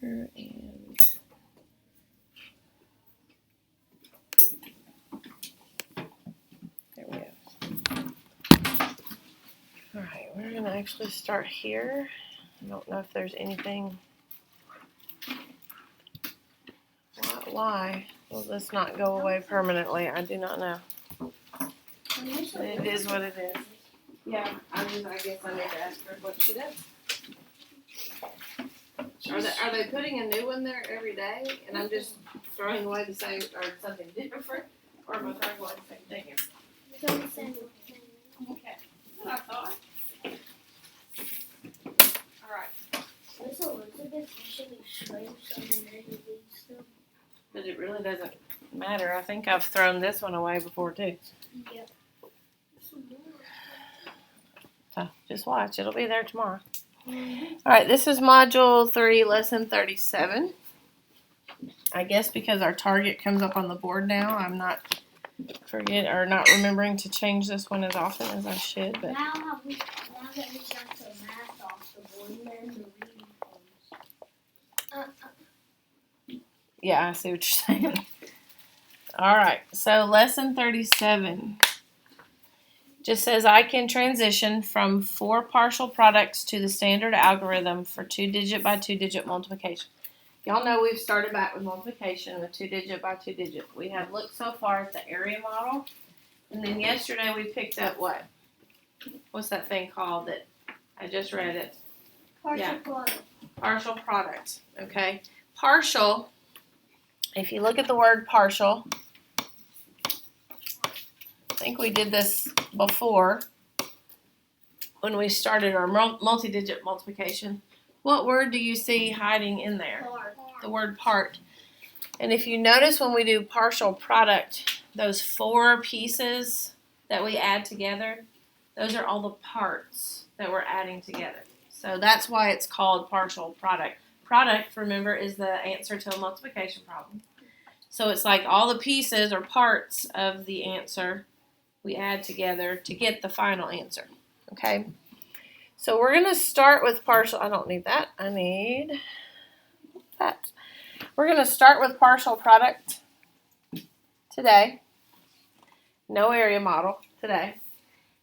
and there we go. All right, we're going to actually start here. I don't know if there's anything. Why will this not go away permanently? I do not know. It is what it is. Yeah, I guess I need to ask her what she does. Are they putting a new one there every day, and I'm just throwing away the same or something different, or am I throwing away the same thing? Okay, that's what I thought. All right. Miss Elizabeth usually shrimps underneath these stuff. But it really doesn't matter. I think I've thrown this one away before too. Yep. So just watch. It'll be there tomorrow. All right, this is Module 3, Lesson 37. I guess because our target comes up on the board now, I'm not remembering to change this one as often as I should. But Now that we got the math off the board, then the reading comes. yeah, I see what you're saying. All right, so Lesson 37 just says I can transition from 4 partial products to the standard algorithm for 2-digit by 2-digit multiplication. Y'all know we've started back with multiplication with 2-digit by 2-digit. We have looked so far at the area model, and then yesterday we picked up what? What's that thing called that I just read it? Partial product. Partial product, okay? Partial, if you look at the word partial, I think we did this before when we started our multi-digit multiplication. What word do you see hiding in there? Part. The word part. And if you notice when we do partial product, those 4 pieces that we add together, those are all the parts that we're adding together. So that's why it's called partial product. Product, remember, is the answer to a multiplication problem. So it's like all the pieces or parts of the answer we add together to get the final answer. Okay? So we're going to start with partial. I don't need that. I need that. We're going to start with partial product today. No area model today.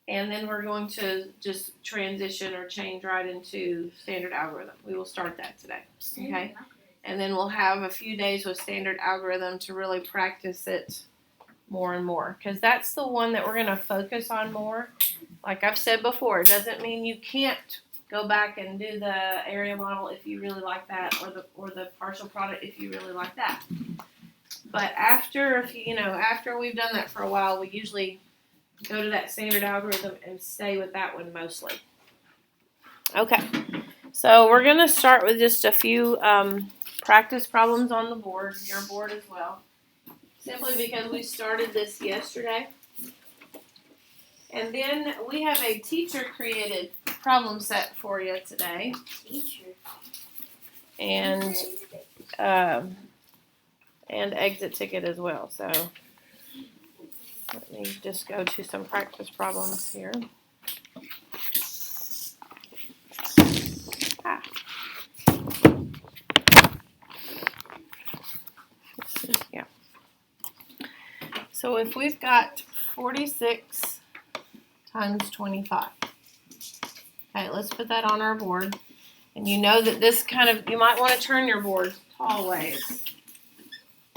And then we're going to just transition or change right into standard algorithm. We will start that today. Okay? And then we'll have a few days with standard algorithm to really practice it more and more. Because that's the one that we're going to focus on more. Like I've said before, it doesn't mean you can't go back and do the area model if you really like that, or the partial product if you really like that. But after we've done that for a while, we usually go to that standard algorithm and stay with that one mostly. Okay, so we're going to start with just a few practice problems on the board, your board as well. Simply because we started this yesterday. And then we have a teacher-created problem set for you today. Teacher. And exit ticket as well. So let me just go to some practice problems here. Yeah. So if we've got 46 times 25. Okay, let's put that on our board. And you know that this you might want to turn your board tall ways.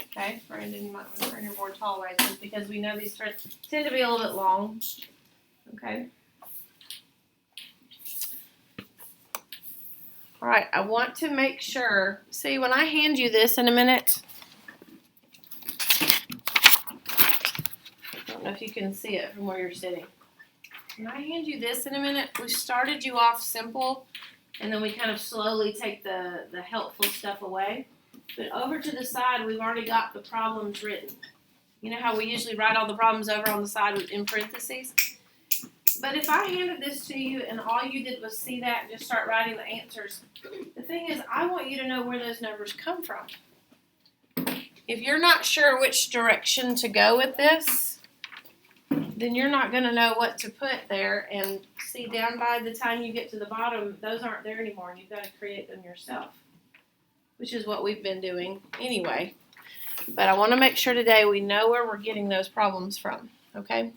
Okay, Brandon, you might want to turn your board tall ways because we know these tend to be a little bit long. Okay. All right, I want to make sure, see, when I hand you this in a minute, I don't know if you can see it from where you're sitting. When I hand you this in a minute, we started you off simple, and then we kind of slowly take the helpful stuff away. But over to the side, we've already got the problems written. You know how we usually write all the problems over on the side in parentheses? But if I handed this to you and all you did was see that and just start writing the answers, the thing is, I want you to know where those numbers come from. If you're not sure which direction to go with this, then you're not going to know what to put there. And see, down by the time you get to the bottom, those aren't there anymore, and you've got to create them yourself. which is what we've been doing anyway. But I want to make sure today we know where we're getting those problems from, okay?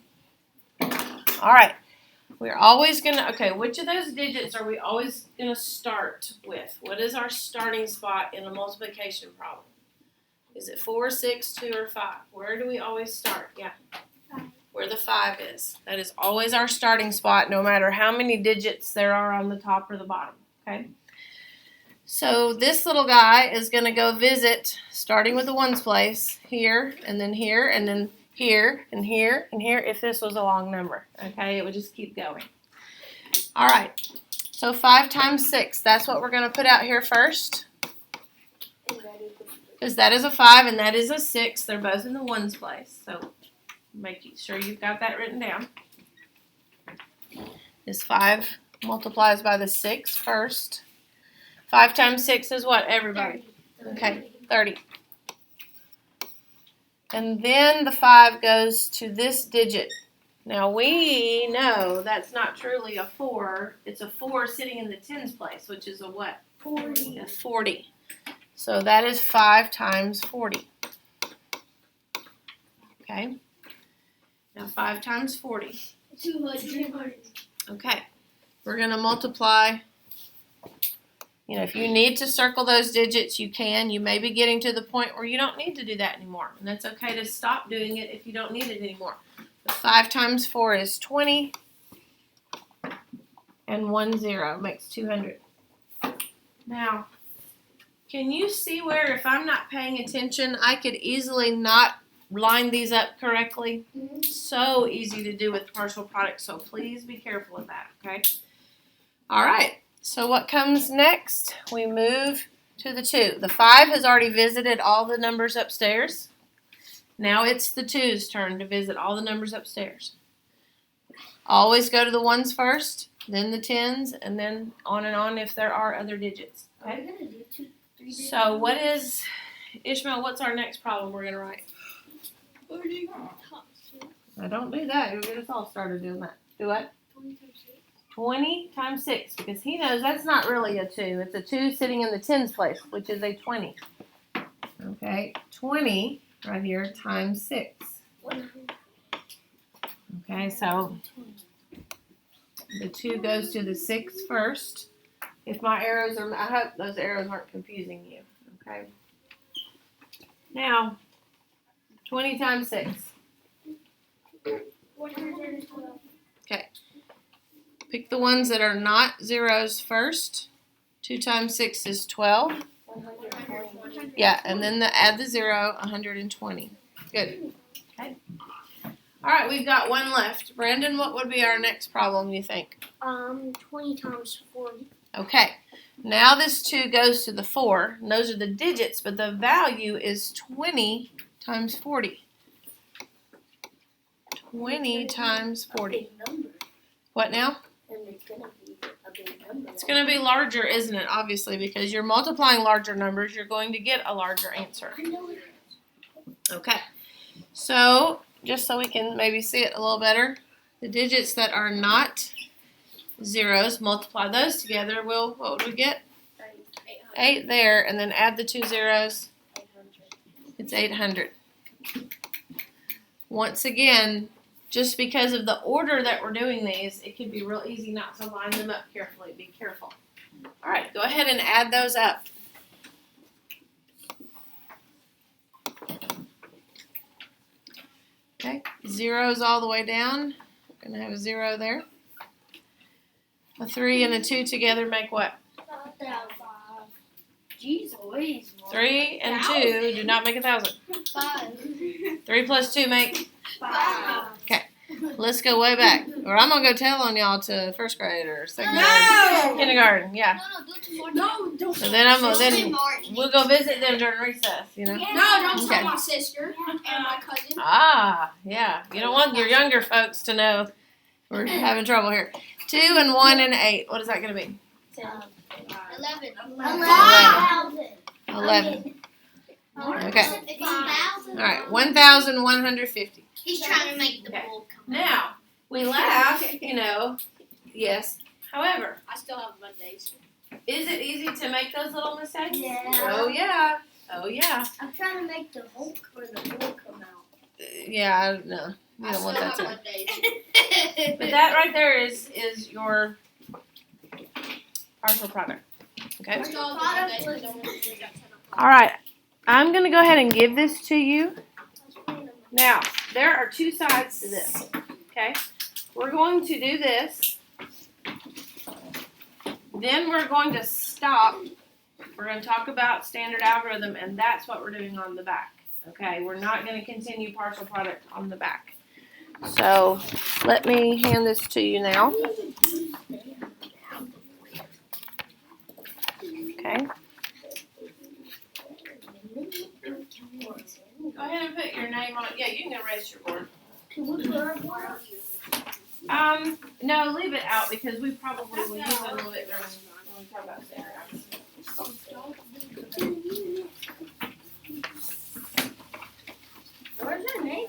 All right. We're always going to, okay, which of those digits are we always going to start with? What is our starting spot in a multiplication problem? Is it 4, 6, 2, or 5? Where do we always start? Yeah. 5. Where the 5 is. That is always our starting spot, no matter how many digits there are on the top or the bottom, okay? So this little guy is going to go visit, starting with the ones place, here, and then here, and then here, and here, and here, if this was a long number, okay? It would just keep going. All right, so 5 times 6, that's what we're going to put out here first. Because that is a 5 and that is a 6. They're both in the ones place, so make sure you've got that written down. This 5 multiplies by the 6 first. 5 times 6 is what, everybody? 30. Okay, 30. And then the 5 goes to this digit. Now we know that's not truly a 4. It's a 4 sitting in the tens place, which is a what? 40. A 40. So that is 5 times 40. Okay. Now 5 times 40. 200. Okay. We're going to multiply. You know, if you need to circle those digits, you can. You may be getting to the point where you don't need to do that anymore. And that's okay to stop doing it if you don't need it anymore. But 5 times 4 is 20. And 1 0 makes 200. Now, can you see where if I'm not paying attention, I could easily not line these up correctly? Mm-hmm. So easy to do with partial products, so please be careful of that, okay? All right. So what comes next? We move to the 2. The 5 has already visited all the numbers upstairs. Now it's the 2's turn to visit all the numbers upstairs. Always go to the ones first, then the tens, and then on and on if there are other digits. Are Okay? we going to do 2, 3 digits? So what is, Ishmael, what's our next problem we're going to write? Now don't do that. You'll get us all started doing that. Do what? 20 times 6, because he knows that's not really a 2. It's a 2 sitting in the tens place, which is a 20. Okay, 20 right here times 6. Okay, so the 2 goes to the 6 first. If my arrows are, I hope those arrows aren't confusing you. Okay. Now, 20 times 6. 112. Okay. Pick the ones that are not zeros first. 2 times 6 is 12. 120. Yeah, and then add the 0, 120. Good. Okay. All right, we've got one left. Brandon, what would be our next problem, you think? 20 times 40. Okay. Now this 2 goes to the 4. And those are the digits, but the value is 20 times 40. 20 times 40. Big number. What now? And it's going to be a big number. It's going to be larger, isn't it? Obviously, because you're multiplying larger numbers, you're going to get a larger answer. I know it. Okay. So, just so we can maybe see it a little better, the digits that are not zeros, multiply those together. What would we get? 8 there, and then add the 2 zeros. 800. It's 800. Once again, just because of the order that we're doing these, it can be real easy not to line them up carefully. Be careful. All right, go ahead and add those up. Okay, zeros all the way down. We're going to have a 0 there. A 3 and a 2 together make what? 5,000. Jeez Louise. 3 and 2 do not make 1,000. 5. 3 plus 2 make. 5. Let's go way back. Or I'm going to go tell on y'all to first grade or second grade. No! Kindergarten, yeah. No, do it tomorrow. No, don't. So then we'll go visit them during recess, you know. No, don't Okay. tell my sister and my cousin. Ah, yeah. You don't want your younger folks to know we're having trouble here. 2 and 1 and 8. What is that going to be? 11. 11. Okay. All All right. 1,150. He's trying to make the Okay. bull come. Now, we laugh, you know. Yes. However, I still have Mondays. Is it easy to make those little mistakes? Yeah. Oh yeah. Oh yeah. I'm trying to make the Hulk or the Hulk come out. Yeah, no. You don't want that to. But But that right there is your partial product. Okay? Alright. I'm gonna go ahead and give this to you. Now, there are two sides to this. Okay? We're going to do this. Then we're going to stop. We're going to talk about standard algorithm, and that's what we're doing on the back. Okay? We're not going to continue partial product on the back. So, let me hand this to you now. Okay? Go ahead and put your name on it. Yeah, you can erase your board. Can we put our board on? No, leave it out because we probably will use it a little bit during when we talk about standard algorithm. Where's our name?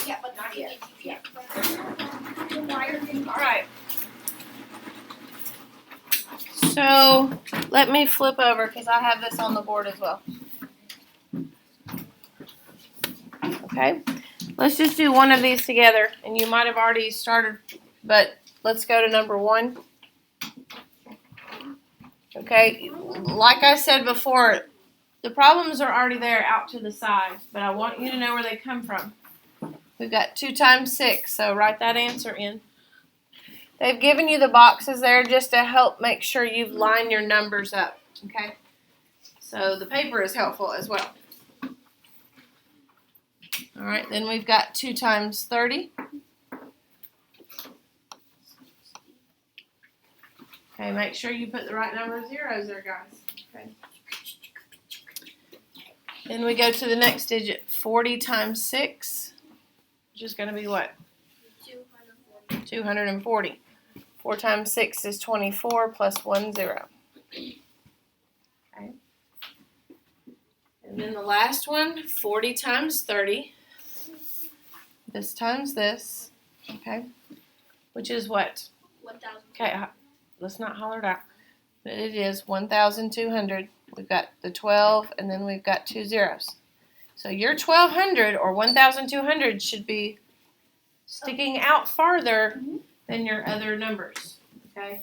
Yeah, but not yet. Yeah. Alright. So, let me flip over because I have this on the board as well. Okay. Let's just do one of these together. And you might have already started, but let's go to number 1. Okay. Like I said before, the problems are already there out to the side, but I want you to know where they come from. We've got 2 times 6, so write that answer in. They've given you the boxes there just to help make sure you line your numbers up, okay? So the paper is helpful as well. All right, then we've got 2 times 30. Okay, make sure you put the right number of zeros there, guys. Okay. Then we go to the next digit, 40 times 6, which is going to be what? 240. 4 times 6 is 24 plus 1 0. Okay. And then the last one, 40 times 30. This times this. Okay. Which is what? 1,000. Okay, let's not holler it out. But it is 1,200. We've got the 12, and then we've got 2 zeros. So your 1,200 or 1,200 should be sticking out farther than your other numbers. Okay?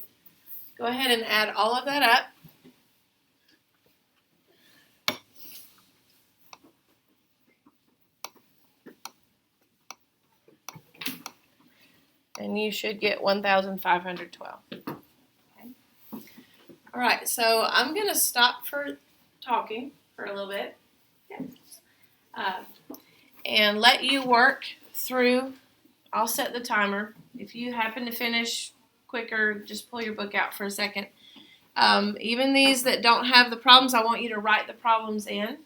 Go ahead and add all of that up. And you should get 1,512. Okay. All right, so I'm going to stop for talking for a little bit. And let you work through. I'll set the timer. If you happen to finish quicker, just pull your book out for a second. Even these that don't have the problems, I want you to write the problems in,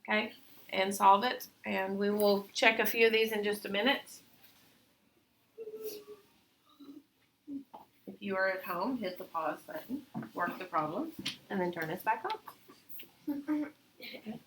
okay, and solve it. And we will check a few of these in just a minute. If you are at home, hit the pause button, work the problem, and then turn this back on. Okay.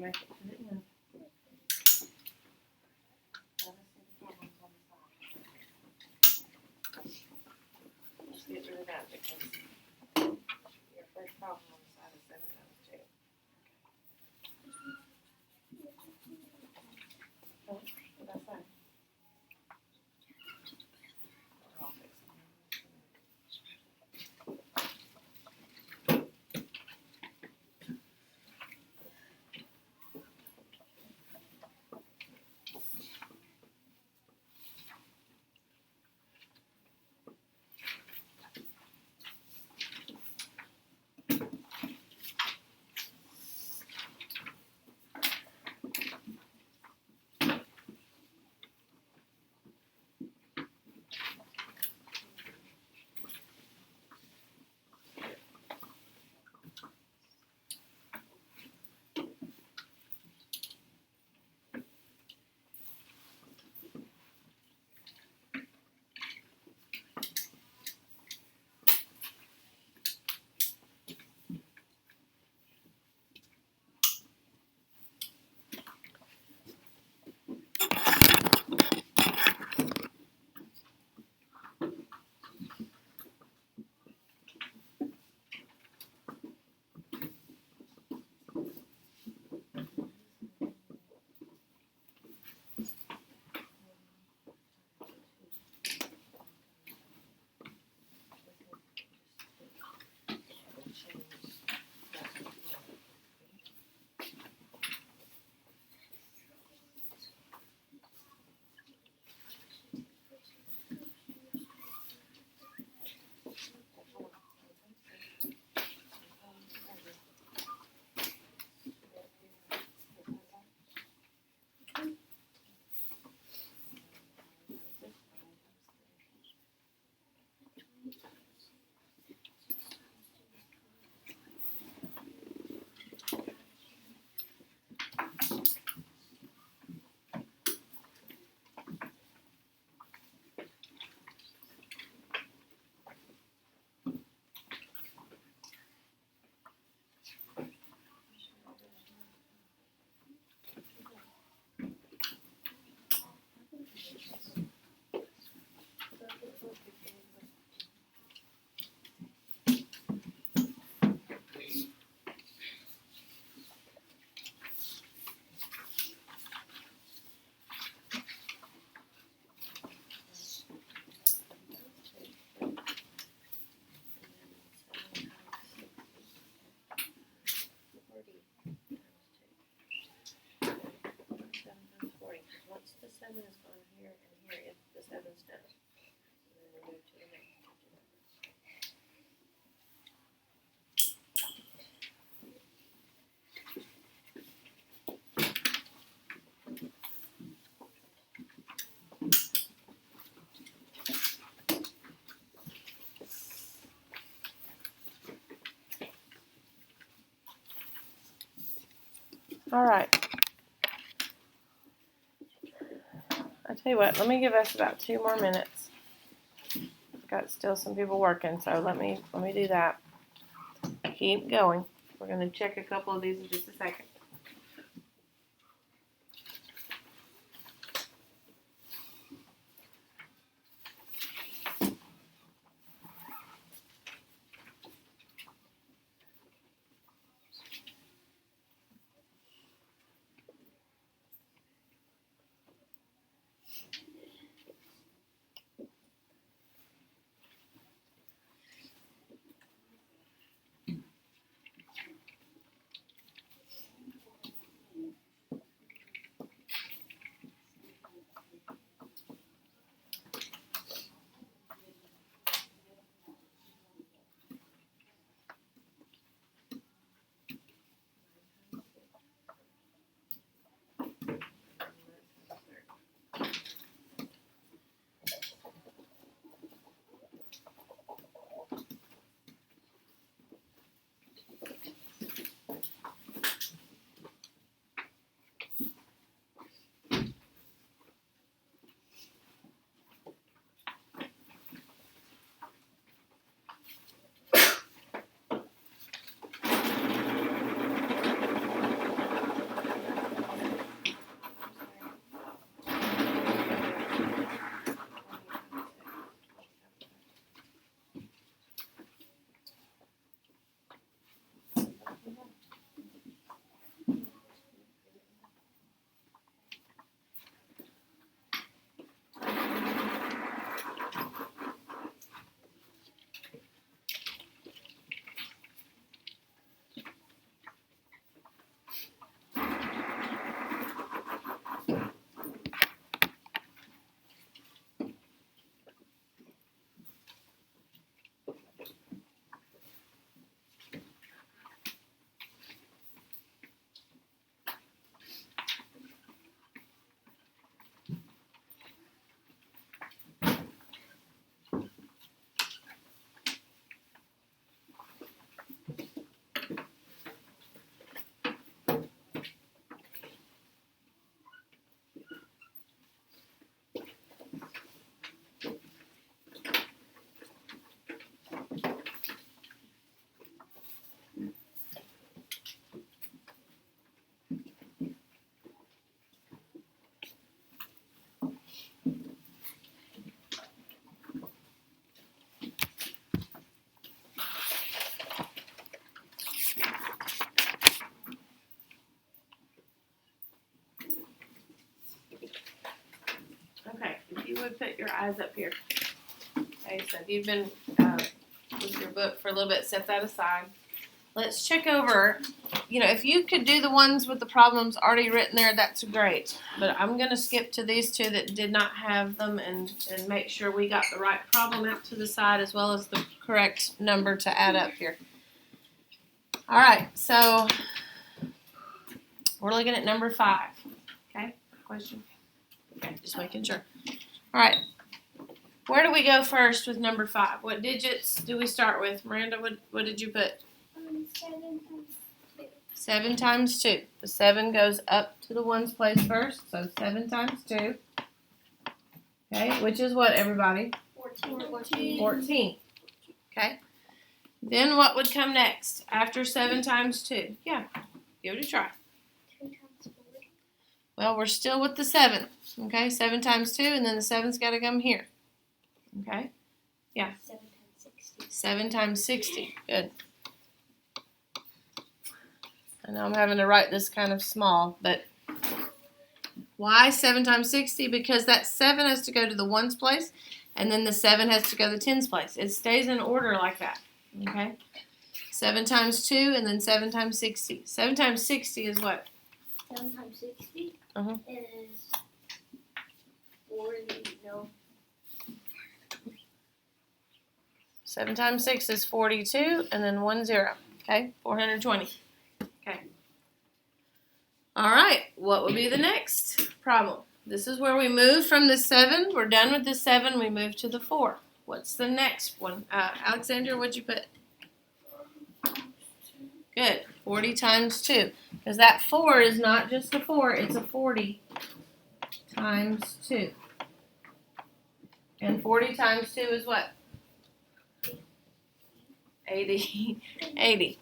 make it put it in. Let's get rid of that because your first problem on the side is 7 times 2. Oh, what did I say? I'll fix it. Once the 7 is on here and here, the 7's done. And then we move to the next. All right. I tell you what, let me give us about 2 more minutes. Got still some people working, so let me do that. Keep going. We're gonna check a couple of these in just a second. you would put your eyes up here. Okay, so if you've been with your book for a little bit, set that aside. Let's check over, if you could do the ones with the problems already written there, that's great. But I'm going to skip to these two that did not have them and make sure we got the right problem out to the side as well as the correct number to add up here. All right, so we're looking at number 5. Okay, question? Okay, just making sure. All right, where do we go first with number 5? What digits do we start with? Miranda, what did you put? 7 times 2. 7 times 2. The 7 goes up to the ones place first, so 7 times 2. Okay, which is what, everybody? 14. 14. Okay. Then what would come next after 7 times 2? Yeah, give it a try. 2 times 40. Well, we're still with the 7. Okay, 7 times 2, and then the 7's got to come here. Okay? Yeah. 7 times 60. 7 times 60. Good. I know I'm having to write this kind of small, but why 7 times 60? Because that 7 has to go to the ones place, and then the 7 has to go to the tens place. It stays in order like that. Okay? 7 times 2, and then 7 times 60. 7 times 60 is what? 7 times 60 Uh-huh. is 40. No. 7 times 6 is 42, and then 1 0. Okay? 420. Okay. All right. What would be the next problem? This is where we move from the 7. We're done with the 7. We move to the 4. What's the next one? Alexandra, what'd you put? Good. 40 times 2. Because that 4 is not just a 4. It's a 40 times 2. And 40 times 2 is what? 80. 80.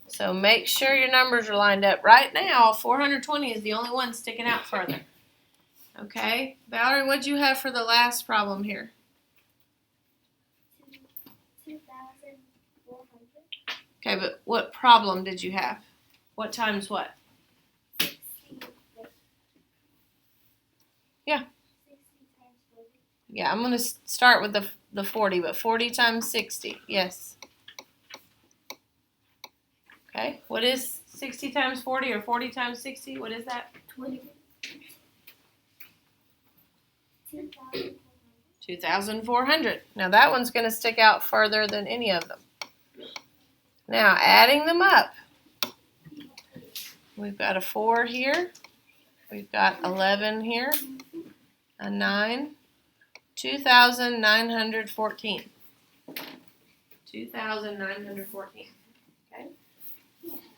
So make sure your numbers are lined up. Right now, 420 is the only one sticking out further. Okay. Valerie, what'd you have for the last problem here? 2,400. Okay, but what problem did you have? What times what? 60. Yeah. 60 times 40. Yeah, I'm going to start with the 40, but 40 times 60. Yes. Okay. What is 60 times 40 or 40 times 60? What is that? 20. 2,400. 2,400. Now that one's going to stick out further than any of them. Now adding them up. We've got a 4 here. We've got 11 here. A 9. 2,914. 2,914. Okay.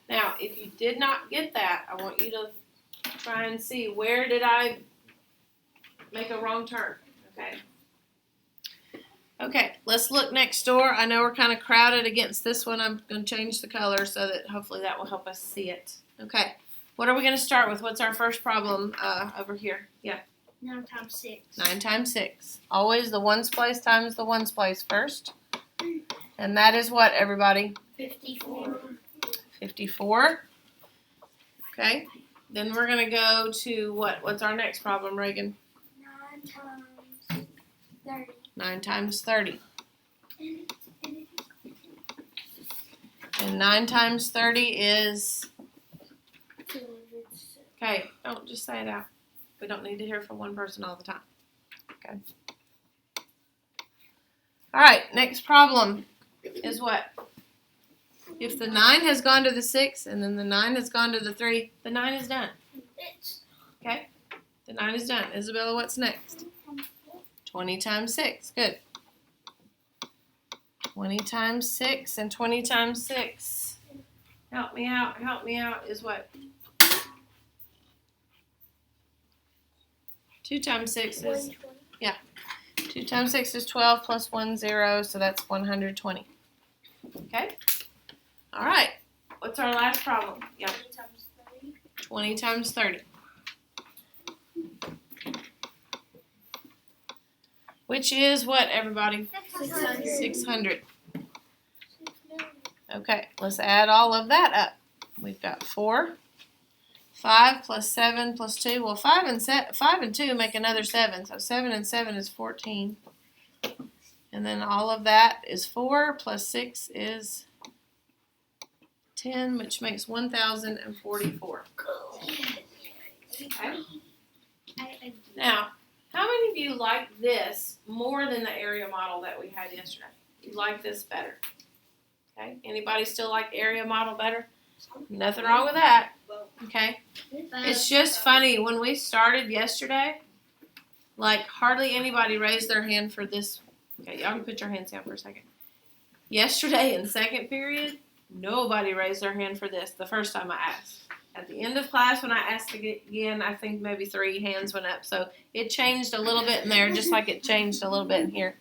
Now, if you did not get that, I want you to try and see where did I make a wrong turn. Okay. Okay, let's look next door. I know we're kind of crowded against this one. I'm going to change the color so that hopefully that will help us see it. Okay. What are we going to start with? What's our first problem over here? Yeah. 9 times 6. 9 times 6. Always the ones place times the ones place first. And that is what, everybody? 54. 54. Okay. Then we're going to go to what? What's our next problem, Reagan? 9 times 30. 9 times 30. And 9 times 30 is... 206. Okay, don't just say it out. We don't need to hear from one person all the time. Okay. All right, next problem is what? If the 9 has gone to the 6 and then the 9 has gone to the 3, the 9 is done. Okay? The 9 is done. Isabella, what's next? 20 times 6. Good. 20 times 6 and 20 times 6. Help me out is what? 2 times 6 is, 2 times 6 is 12 plus 1, 0, so that's 120. Okay? All right. What's our last problem? Yeah. 20 times 30. 20 times 30. Which is what, everybody? 600. 600. Okay, let's add all of that up. We've got 4, 5 plus 7 plus 2. Well, 5 and 2 make another 7. So 7 and 7 is 14. And then all of that is 4 plus 6 is 10, which makes 1,044. Okay. Now, how many of you like this more than the area model that we had yesterday? You like this better? Okay. Anybody still like the area model better? Nothing wrong with that. Okay. It's just funny, when we started yesterday, like hardly anybody raised their hand for this. Okay, y'all can put your hands down for a second. Yesterday in second period, nobody raised their hand for this the first time I asked. At the end of class, when I asked again, I think maybe 3 hands went up. So it changed a little bit in there, just like it changed a little bit in here.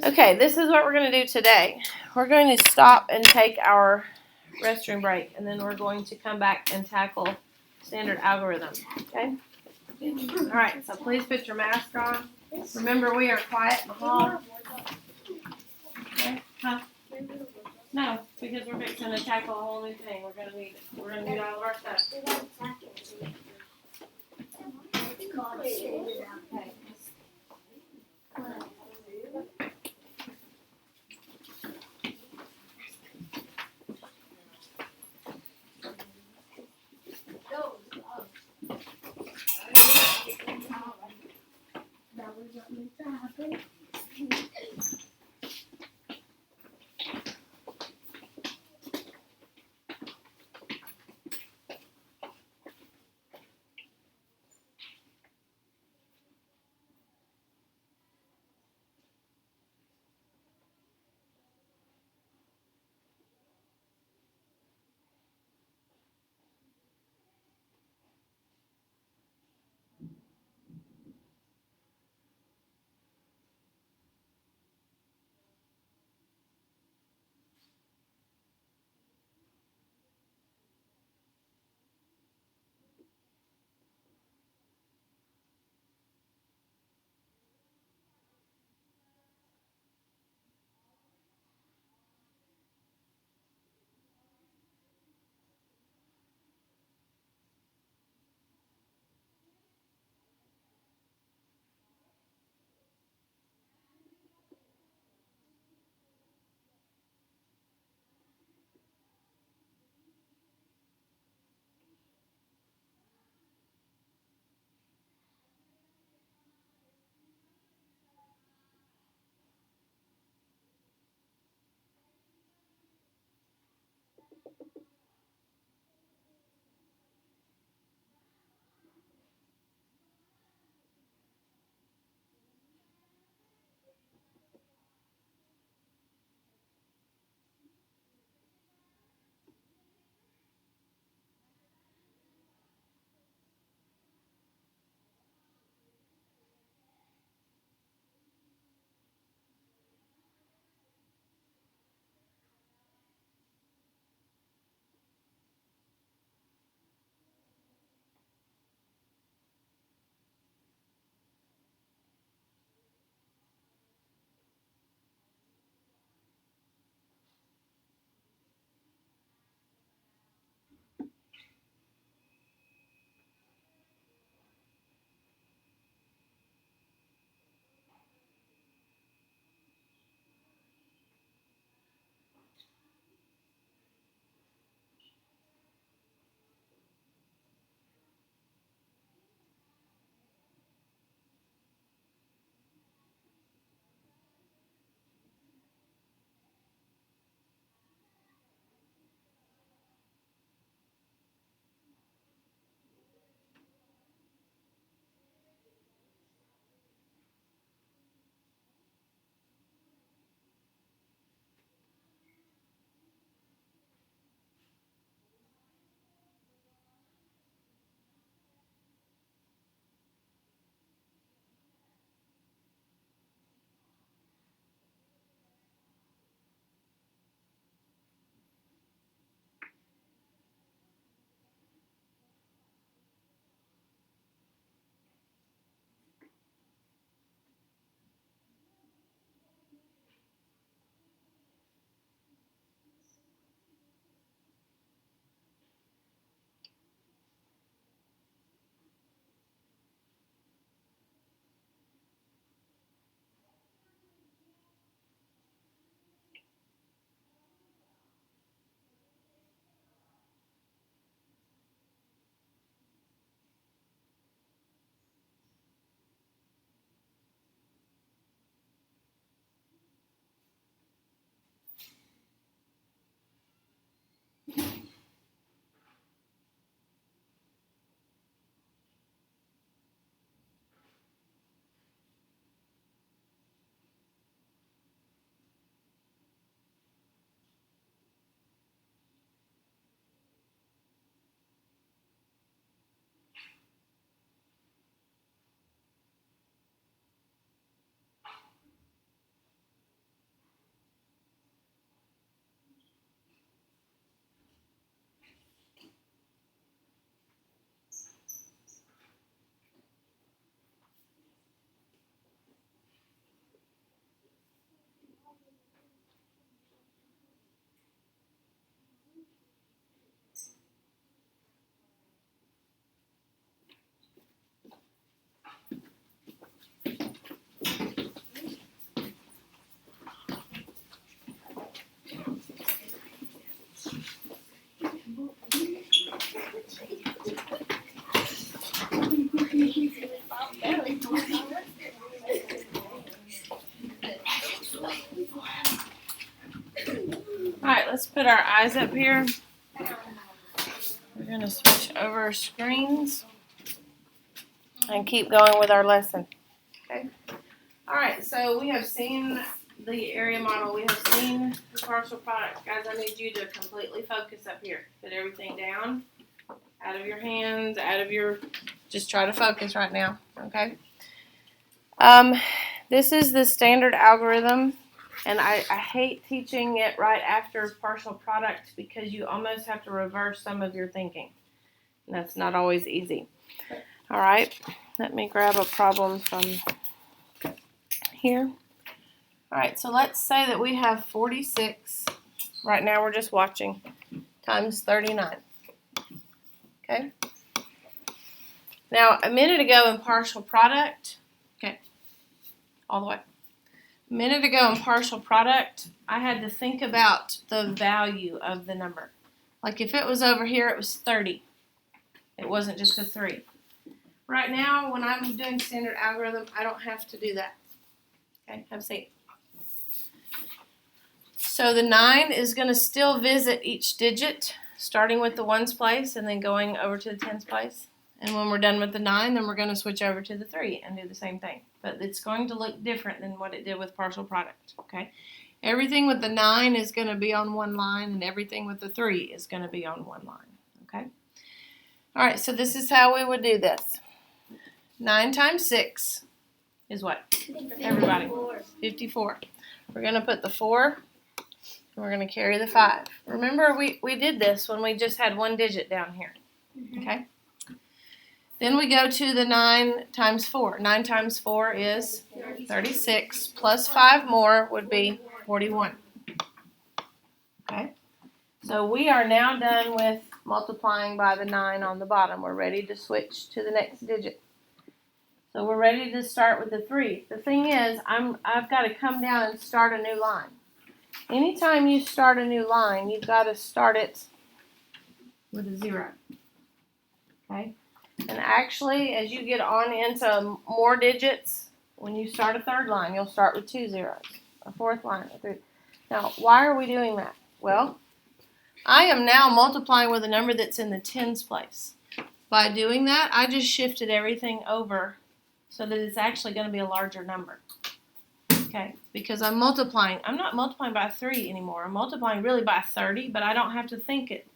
Okay, this is what we're going to do today. We're going to stop and take our restroom break, and then we're going to come back and tackle standard algorithm. Okay? All right, so please put your mask on. Remember, we are quiet in the hall. Okay? Huh? No, because we're fixing to tackle a whole new thing. We're gonna need all of our stuff. Okay. That was not meant to happen. put our eyes up here. We're going to switch over screens and keep going with our lesson. Okay. All right, so we have seen the area model. We have seen the partial product. Guys, I need you to completely focus up here. Put everything down, out of your hands, just try to focus right now, okay? This is the standard algorithm, and I hate teaching it right after partial product because you almost have to reverse some of your thinking. And that's not always easy. All right, let me grab a problem from here. All right, so let's say that we have 46, right now we're just watching, times 39. Okay? Now, a minute ago in partial product, okay, all the way. A minute ago in partial product, I had to think about the value of the number. Like if it was over here, it was 30. It wasn't just a 3. Right now, when I'm doing standard algorithm, I don't have to do that. Okay, have a seat. So the 9 is going to still visit each digit, starting with the ones place and then going over to the tens place. And when we're done with the 9, then we're going to switch over to the 3 and do the same thing. But it's going to look different than what it did with partial product. Okay, everything with the 9 is going to be on one line, and everything with the 3 is going to be on one line. Okay. All right, so this is how we would do this. 9 times 6 is what? Everybody. 54. We're going to put the 4, and we're going to carry the 5. Remember, we did this when we just had one digit down here. Okay? Then we go to the 9 times 4. 9 times 4 is 36, plus 5 more would be 41. Okay? So we are now done with multiplying by the 9 on the bottom. We're ready to switch to the next digit. So we're ready to start with the 3. The thing is, I've got to come down and start a new line. Anytime you start a new line, you've got to start it with a 0. Okay? And actually, as you get on into more digits, when you start a third line, you'll start with 2 zeros. A fourth line, a third. Now, why are we doing that? Well, I am now multiplying with a number that's in the tens place. By doing that, I just shifted everything over so that it's actually going to be a larger number. Okay, because I'm multiplying. I'm not multiplying by 3 anymore. I'm multiplying really by 30, but I don't have to think it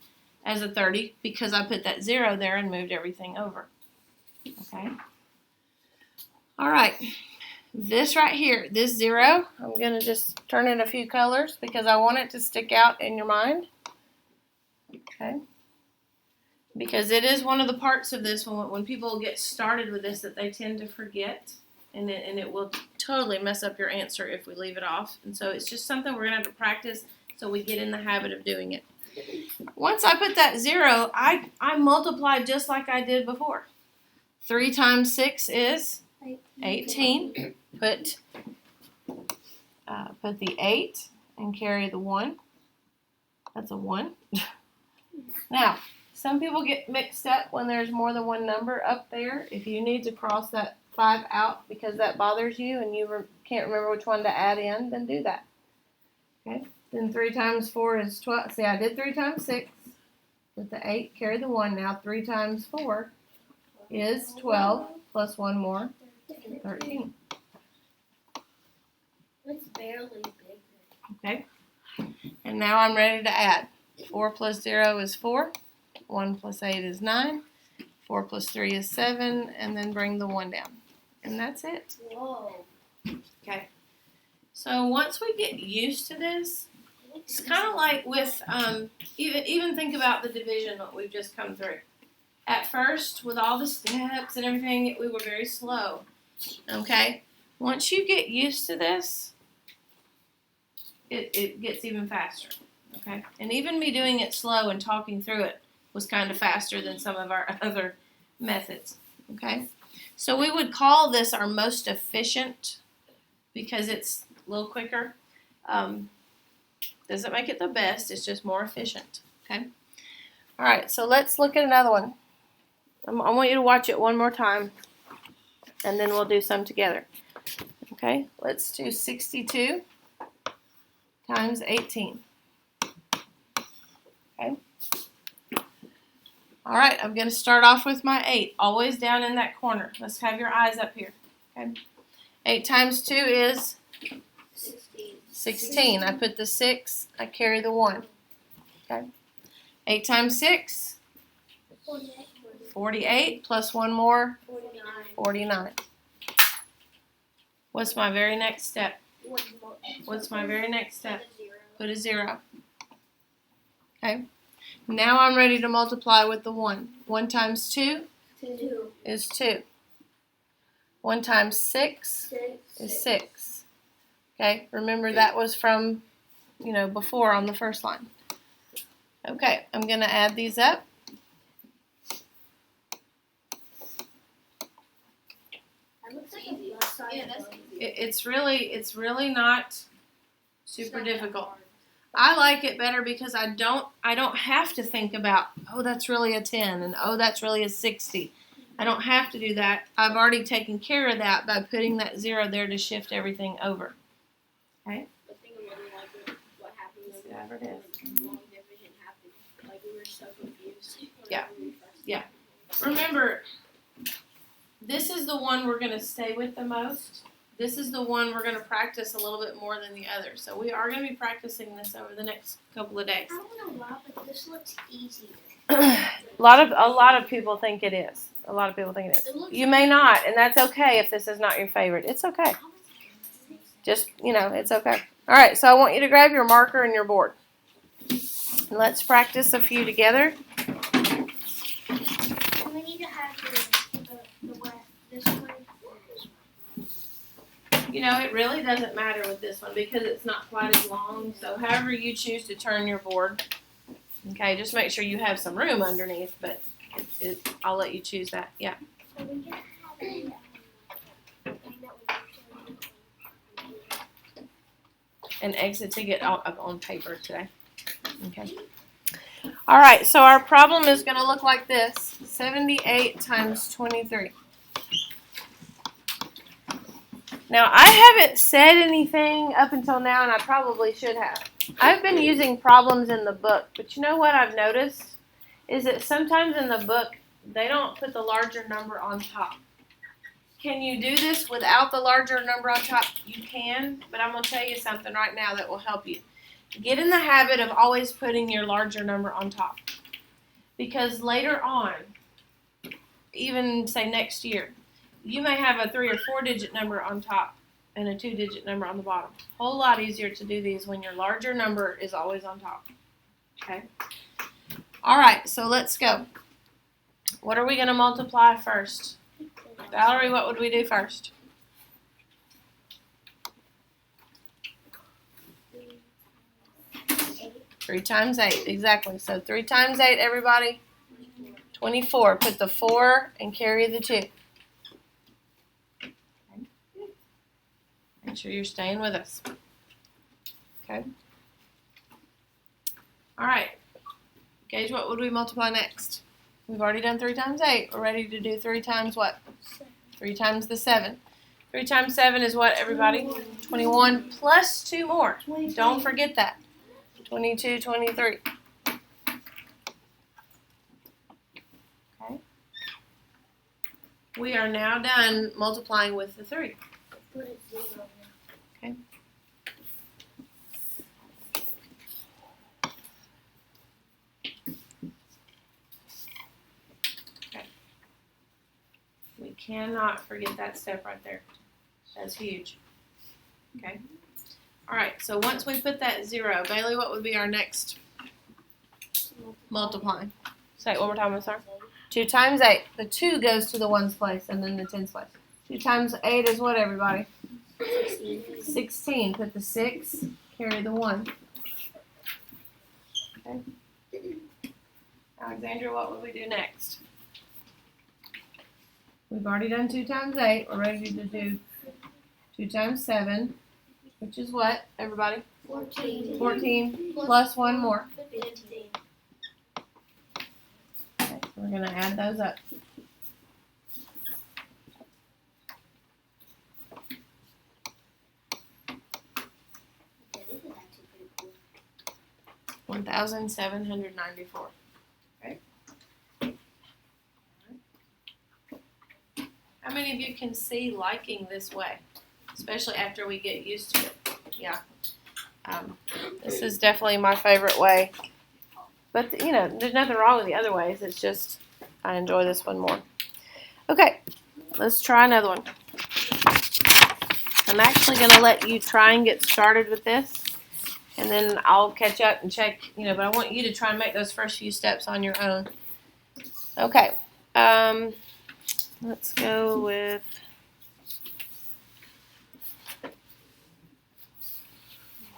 as a 30 because I put that 0 there and moved everything over. Okay. All right. This right here, this 0, I'm going to just turn it a few colors because I want it to stick out in your mind. Okay. Because it is one of the parts of this when people get started with this that they tend to forget, and it will totally mess up your answer if we leave it off. And so it's just something we're going to have to practice so we get in the habit of doing it. Once I put that 0, I multiply just like I did before. 3 times 6 is 18. Put the 8 and carry the 1. That's a 1. Now, some people get mixed up when there's more than one number up there. If you need to cross that 5 out because that bothers you and you can't remember which one to add in, then do that. Okay. Then 3 times 4 is 12. See, I did 3 times 6. With the 8, carry the 1. Now 3 times 4 is 12 plus 1 more, 13. It's barely bigger. Okay. And now I'm ready to add. 4 plus 0 is 4. 1 plus 8 is 9. 4 plus 3 is 7. And then bring the 1 down. And that's it. Whoa. Okay. So once we get used to this, it's kind of like with, even think about the division that we've just come through. At first, with all the steps and everything, we were very slow. Okay? Once you get used to this, it gets even faster. Okay? And even me doing it slow and talking through it was kind of faster than some of our other methods. Okay? So we would call this our most efficient because it's a little quicker. Doesn't make it the best, it's just more efficient. Okay? All right, so let's look at another one. I want you to watch it one more time, and then we'll do some together. Okay? Let's do 62 times 18. All right, I'm going to start off with my 8, always down in that corner. Let's have your eyes up here. Okay. 8 times 2 is 16. I put the 6, I carry the 1. Okay. 8 times 6? 48 plus 1 more? 49. What's my very next step? What's my very next step? Put a 0. Okay. Now I'm ready to multiply with the 1. 1 times 2 is 2. 1 times 6 is 6. Okay. Remember that was from, before on the first line. Okay. I'm going to add these up. It's really not super difficult. I like it better because I don't have to think about, oh, that's really a 10 and oh, that's really a 60. I don't have to do that. I've already taken care of that by putting that 0 there to shift everything over. Okay? The thing I really like what happened when long division happened. Like, we were so confused. Yeah. Remember, this is the one we're going to stay with the most. This is the one we're going to practice a little bit more than the other. So we are going to be practicing this over the next couple of days. I don't know why, but this looks easier. A lot of people think it is. A lot of people think it is. You may not, and that's okay if this is not your favorite. It's okay. Just, it's okay. All right, so I want you to grab your marker and your board. And let's practice a few together. We need to have the way, this way. It really doesn't matter with this one because it's not quite as long. So however you choose to turn your board, okay, just make sure you have some room underneath, but I'll let you choose that. Yeah. So we can have thing that And exit to get up on paper today. Okay. All right, so our problem is going to look like this. 78 times 23. Now, I haven't said anything up until now, and I probably should have. I've been using problems in the book, but you know what I've noticed? Is that sometimes in the book, they don't put the larger number on top. Can you do this without the larger number on top? You can, but I'm going to tell you something right now that will help you. Get in the habit of always putting your larger number on top. Because later on, even say next year, you may have a 3 or 4 digit number on top and a 2 digit number on the bottom. A whole lot easier to do these when your larger number is always on top. Okay? All right, so let's go. What are we going to multiply first? Valerie, what would we do first? 3 times 8, exactly. So 3 times 8, everybody? 24. Put the 4 and carry the 2. Make sure you're staying with us. Okay. All right. Gage, what would we multiply next? We've already done 3 times 8. We're ready to do 3 times what? 3 times the 7. 3 times 7 is what, everybody? 21 plus 2 more. Don't forget that. 22, 23. Okay. We are now done multiplying with the 3. Okay. We cannot forget that step right there. That's huge. Okay. All right, so once we put that 0, Bailey, what would be our next multiplying? Say it one more time, I'm sorry. 2 times 8. The 2 goes to the 1's place and then the 10's place. 2 times 8 is what, everybody? 16. Put the 6, carry the 1. Okay. Alexandra, what would we do next? We've already done 2 times 8. We're ready to do 2 times 7, which is what, everybody? 14. 14 plus 1 more. 15. Okay, we're going to add those up. Yeah, this is actually pretty cool. 1,794. Okay. many of you can see liking this way, especially after we get used to it? Yeah. This is definitely my favorite way. But, there's nothing wrong with the other ways. It's just I enjoy this one more. Okay, let's try another one. I'm actually going to let you try and get started with this. And then I'll catch up and check, but I want you to try and make those first few steps on your own. Okay. Let's go with...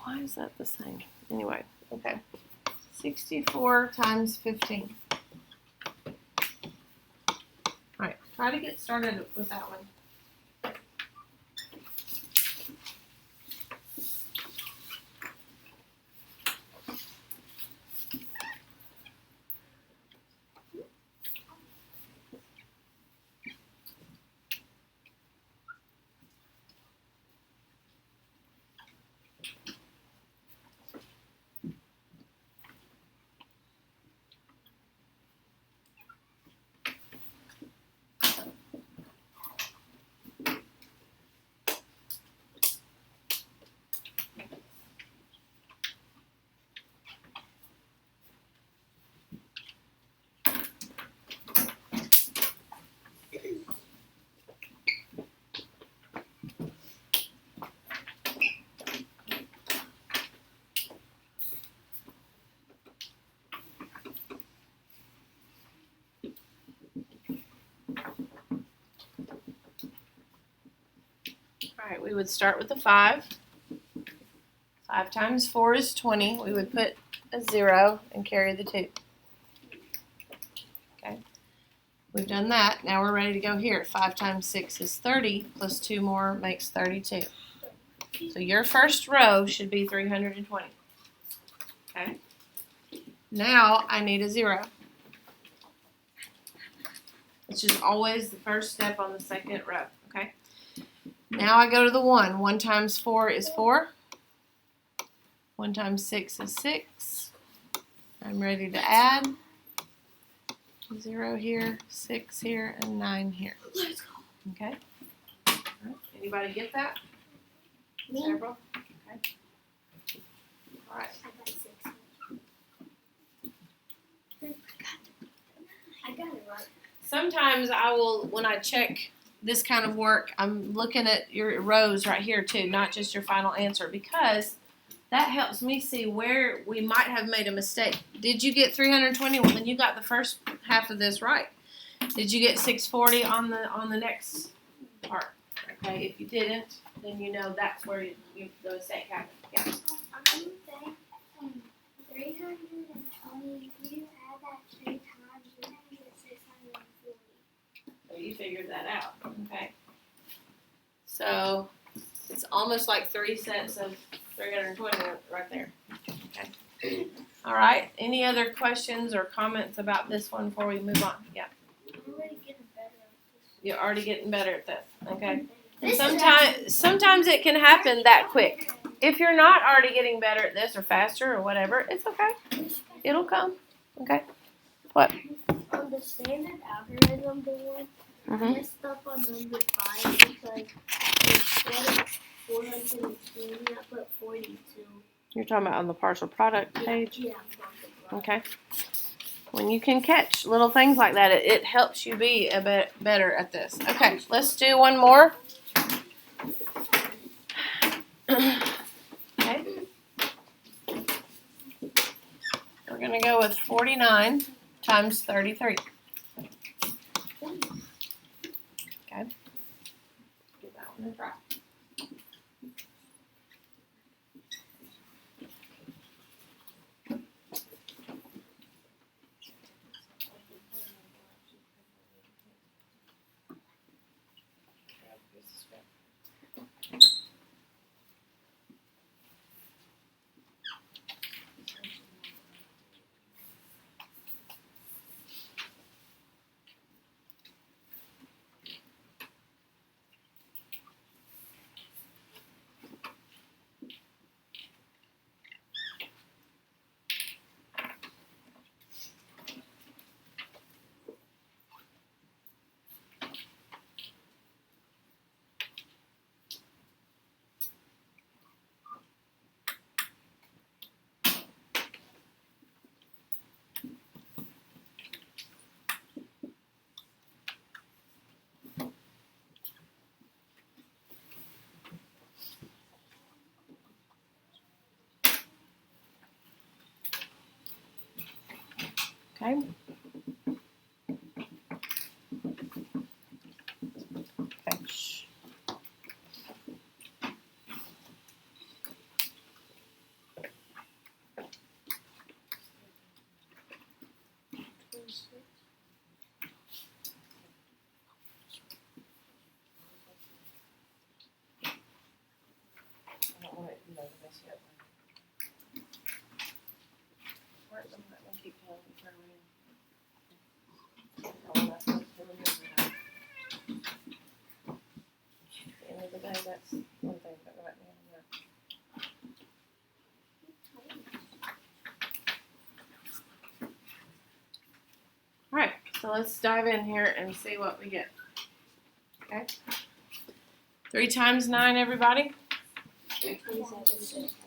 Why is that the same? Anyway, okay. 64 times 15. All right, try to get started with that one. All right, we would start with the 5. 5 times 4 is 20. We would put a 0 and carry the 2. Okay, we've done that. Now we're ready to go here. 5 times 6 is 30, plus 2 more makes 32. So your first row should be 320. Okay, now I need a 0. Which is always the first step on the second row. Okay. Now I go to the 1. 1 times 4 is 4. 1 times 6 is 6. I'm ready to add. 0 here, 6 here, and 9 here. Let's go. Okay. All right. Anybody get that? Me. Several? Okay. All right. I got 6. I got it right. Sometimes I will, when I check this kind of work, I'm looking at your rows right here too, not just your final answer, because that helps me see where we might have made a mistake. Did you get 320? Well, then you got the first half of this right. Did you get 640 on the next part? Okay, if you didn't, then you know that's where the mistake happened. Yeah. I'm going to say 320, if you add that 3 times, you're going to get 640. So you figured that out. Okay. So it's almost like 3 sets of 320 right there. Okay. All right. Any other questions or comments about this one before we move on? Yeah. I'm already getting better at this. You're already getting better at this. Okay. This Sometimes it can happen that quick. If you're not already getting better at this or faster or whatever, it's okay. It'll come. Okay. What? On the standard algorithm board, I messed up on number 5 because instead of 420, I put 42. You're talking about on the partial product page? Yeah. Okay. When you can catch little things like that, it helps you be a bit better at this. Okay, let's do one more. Okay. We're going to go with 49 times 33. Okay. Give that one a try. Okay. Okay. Shh. I don't want it, mess you up. Where's the one keep telling me to turn around? Oh, that's supposed to remember that. At the end of the day, that's one thing, but right now, no. Alright, so let's dive in here and see what we get. Okay? 3 times 9, everybody?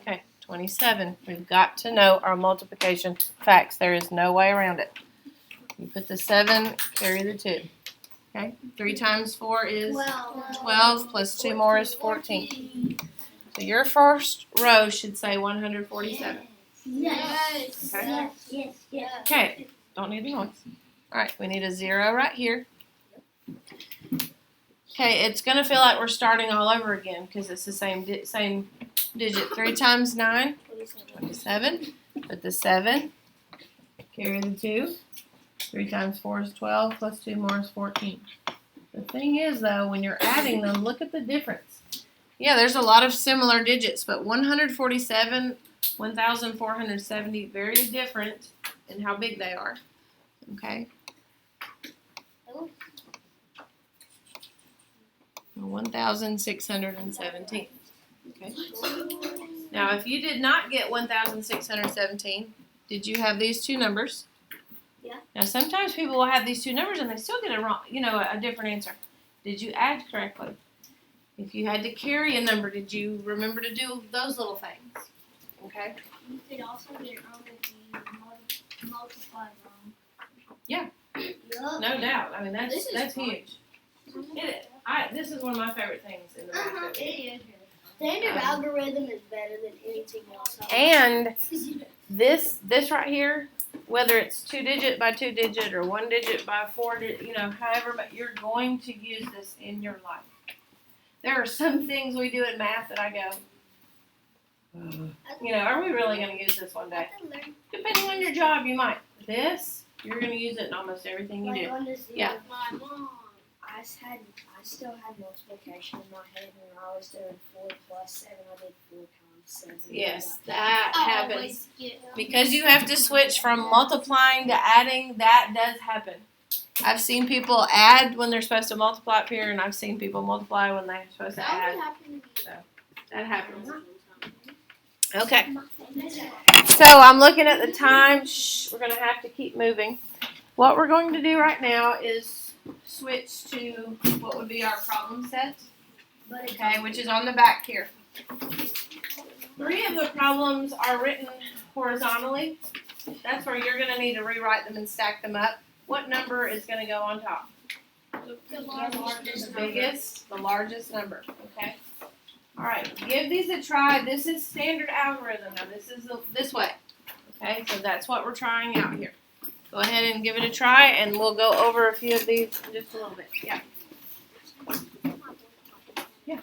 Okay, 27. We've got to know our multiplication facts. There is no way around it. You put the 7, carry the 2. Okay, 3 times 4 is 12, plus 2 more is 14. So your first row should say 147. Yes. Okay. Yes. Okay, don't need the noise. Alright, we need a 0 right here. Okay, it's going to feel like we're starting all over again because it's the same digit. 3 times 9, 27. Put the 7, carry the 2. 3 times 4 is 12, plus 2 more is 14. The thing is, though, when you're adding them, look at the difference. Yeah, there's a lot of similar digits, but 147, 1,470, very different in how big they are. Okay? 1,617. Okay. Now, if you did not get 1,617, did you have these two numbers? Yeah. Now, sometimes people will have these two numbers and they still get it wrong. A different answer. Did you add correctly? If you had to carry a number, did you remember to do those little things? Okay. You could also get wrong if you multiply wrong. Yeah. Yup. No doubt. I mean, This is that's fun. huge. This is one of my favorite things in the math. It is. Standard algorithm is better than anything else. And this right here, whether it's 2-digit by 2-digit or 1-digit by 4-digit, however, but you're going to use this in your life. There are some things we do in math that I go, are we really going to use this one day? Depending on your job, you might. This, you're going to use it in almost everything you do. Yeah. My mom, I still had multiplication in my head when I was doing 4 plus 7. I did 4 times 7. Yes, that happens. Because you have to switch from multiplying to adding, that does happen. I've seen people add when they're supposed to multiply up here, and I've seen people multiply when they're supposed to add. So, that happens. Okay. So I'm looking at the time. Shh, we're going to have to keep moving. What we're going to do right now is switch to what would be our problem set. Okay, which is on the back here. 3 of the problems are written horizontally. That's where you're going to need to rewrite them and stack them up. What number is going to go on top? The biggest, the largest number. Okay. All right. Give these a try. This is standard algorithm. Now this is this way. Okay. So that's what we're trying out here. Go ahead and give it a try, and we'll go over a few of these in just a little bit. Yeah. Yeah.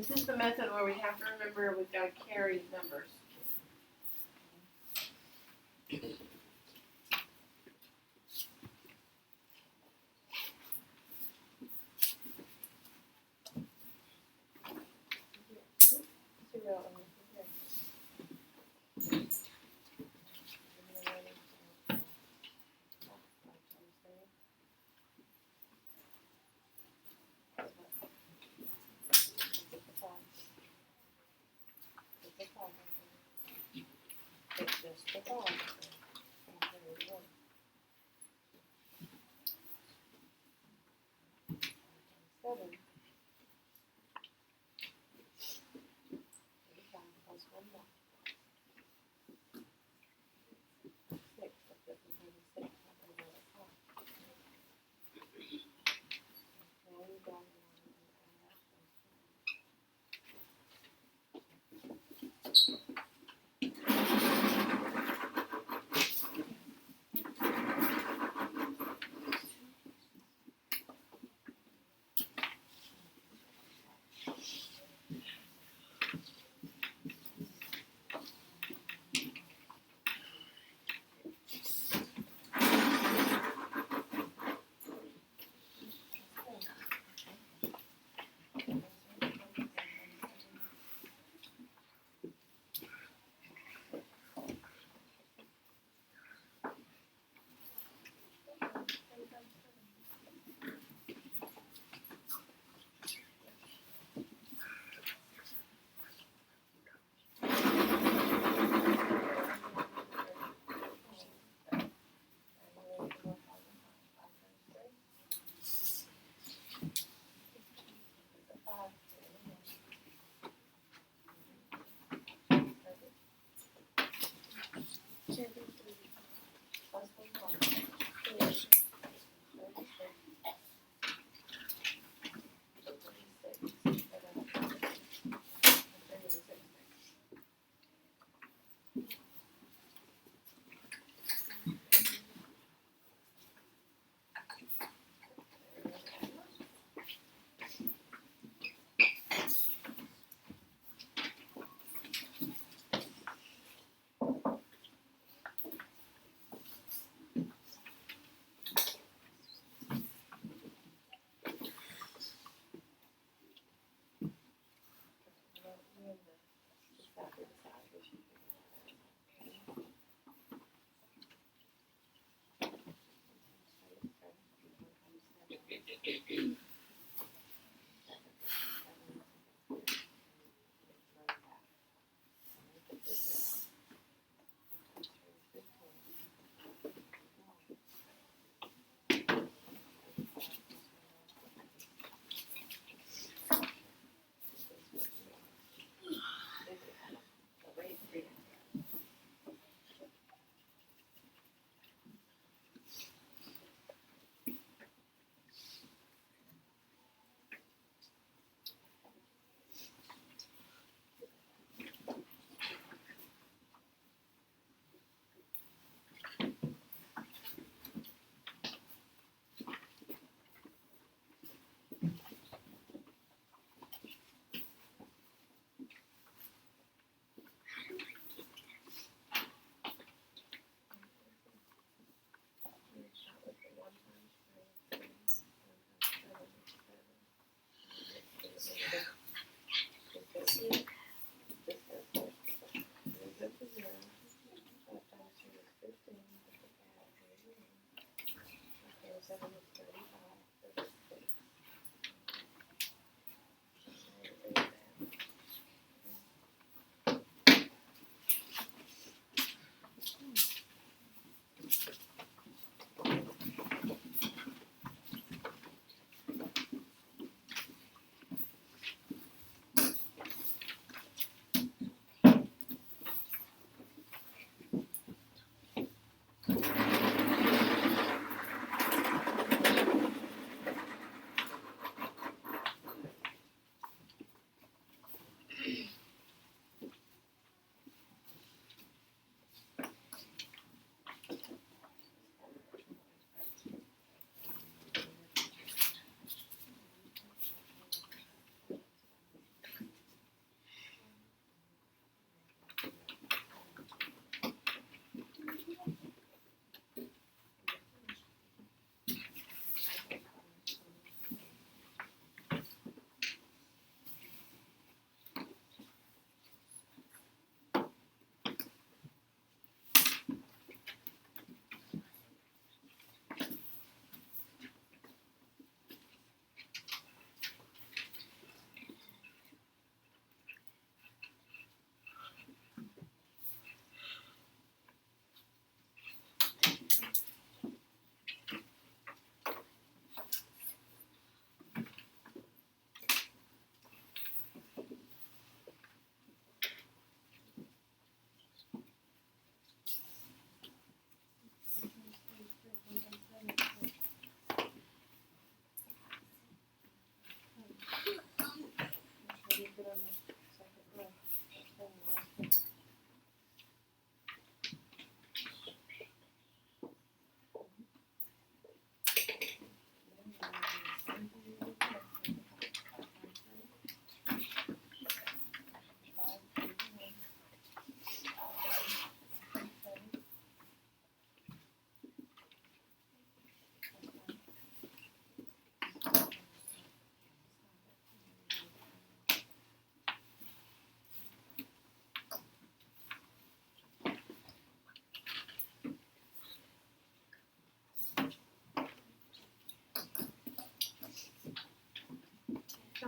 This is the method where we have to remember we've got to carry numbers.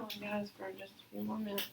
on, guys, for just a few more minutes.